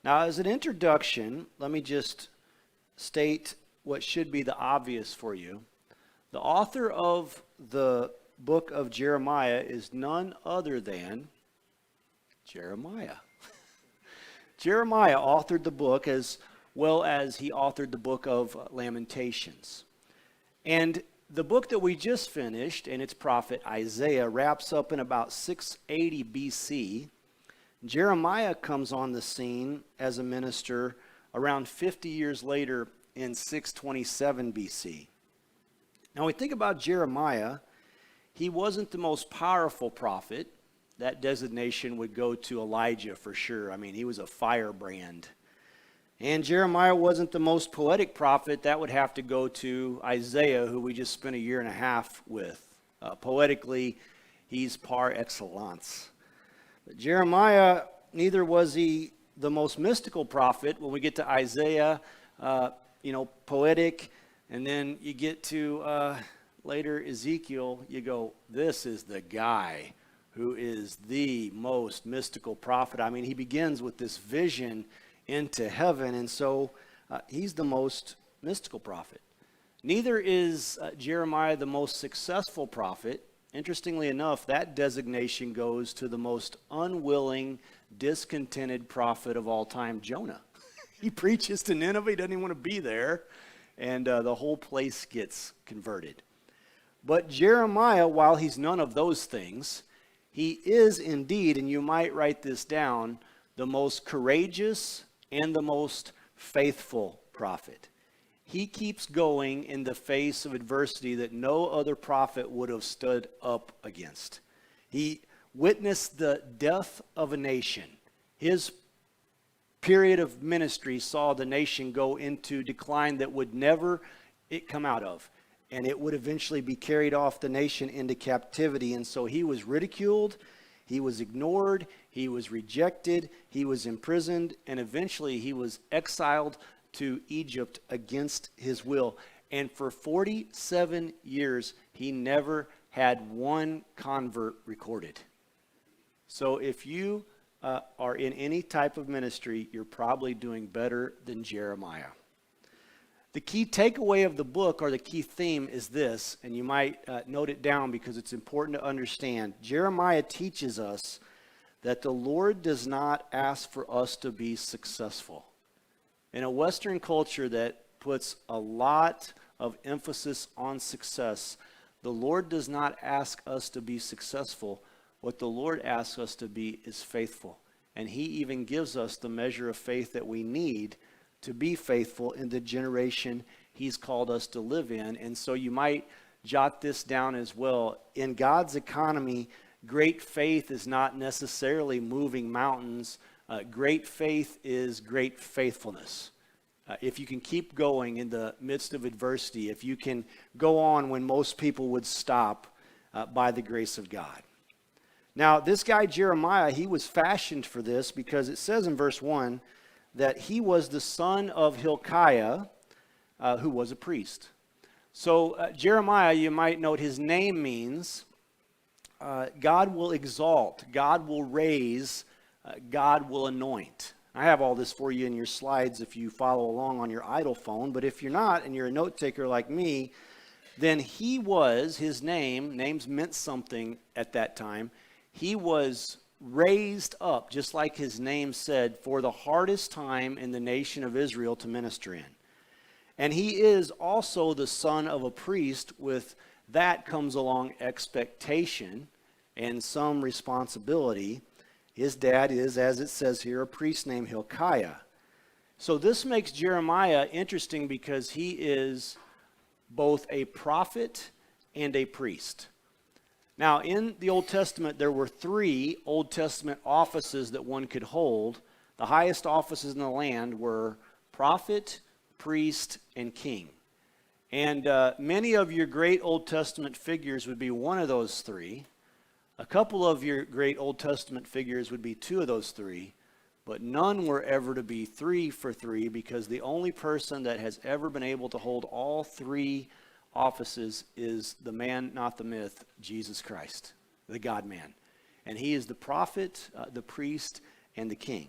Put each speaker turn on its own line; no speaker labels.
Now, as an introduction, let me just state what should be the obvious for you. The author of the book of Jeremiah is none other than Jeremiah. Jeremiah authored the book as well as he authored the book of Lamentations. And the book that we just finished, and its prophet Isaiah, wraps up in about 680 BC. Jeremiah comes on the scene as a minister around 50 years later in 627 BC. Now, when we think about Jeremiah, he wasn't the most powerful prophet. That designation would go to Elijah for sure. I mean, he was a firebrand. And Jeremiah wasn't the most poetic prophet. That would have to go to Isaiah, who we just spent a year and a half with. Poetically, he's par excellence. But Jeremiah, neither was he the most mystical prophet. When we get to Isaiah, poetic, and then you get to later Ezekiel, you go, this is the guy who is the most mystical prophet. I mean, he begins with this vision into heaven, and so he's the most mystical prophet. Neither is Jeremiah the most successful prophet. Interestingly enough, that designation goes to the most unwilling, discontented prophet of all time, Jonah. He preaches to Nineveh, he doesn't even want to be there, and the whole place gets converted. But Jeremiah, while he's none of those things, he is indeed, and you might write this down, the most courageous and the most faithful prophet. He keeps going in the face of adversity that no other prophet would have stood up against. He witnessed the death of a nation. His period of ministry saw the nation go into decline that would never come out of. And it would eventually be carried off the nation into captivity. And so he was ridiculed, he was ignored, he was rejected, he was imprisoned, and eventually he was exiled to Egypt against his will. And for 47 years, he never had one convert recorded. So if you are in any type of ministry, you're probably doing better than Jeremiah. The key takeaway of the book, or the key theme, is this, and you might note it down because it's important to understand. Jeremiah teaches us that the Lord does not ask for us to be successful. In a Western culture that puts a lot of emphasis on success, the Lord does not ask us to be successful. What the Lord asks us to be is faithful. And he even gives us the measure of faith that we need to be faithful in the generation he's called us to live in. And so you might jot this down as well. In God's economy, great faith is not necessarily moving mountains. Great faith is great faithfulness. If you can keep going in the midst of adversity, if you can go on when most people would stop by the grace of God. Now, this guy Jeremiah, he was fashioned for this because it says in verse 1 that he was the son of Hilkiah, who was a priest. So Jeremiah, you might note, his name means God will exalt, God will raise, God will anoint. I have all this for you in your slides if you follow along on your idle phone, but if you're not and you're a note taker like me, then his names meant something at that time. He was raised up, just like his name said, for the hardest time in the nation of Israel to minister in. And he is also the son of a priest. With that comes along expectation and some responsibility. His dad is, as it says here, a priest named Hilkiah. So this makes Jeremiah interesting because he is both a prophet and a priest. Now, in the Old Testament, there were 3 Old Testament offices that one could hold. The highest offices in the land were prophet, priest, and king. And many of your great Old Testament figures would be one of those 3. A couple of your great Old Testament figures would be 2 of those 3. But none were ever to be 3 for 3, because the only person that has ever been able to hold all 3 offices is the man, not the myth, Jesus Christ, the God-man. And he is the prophet, the priest, and the king.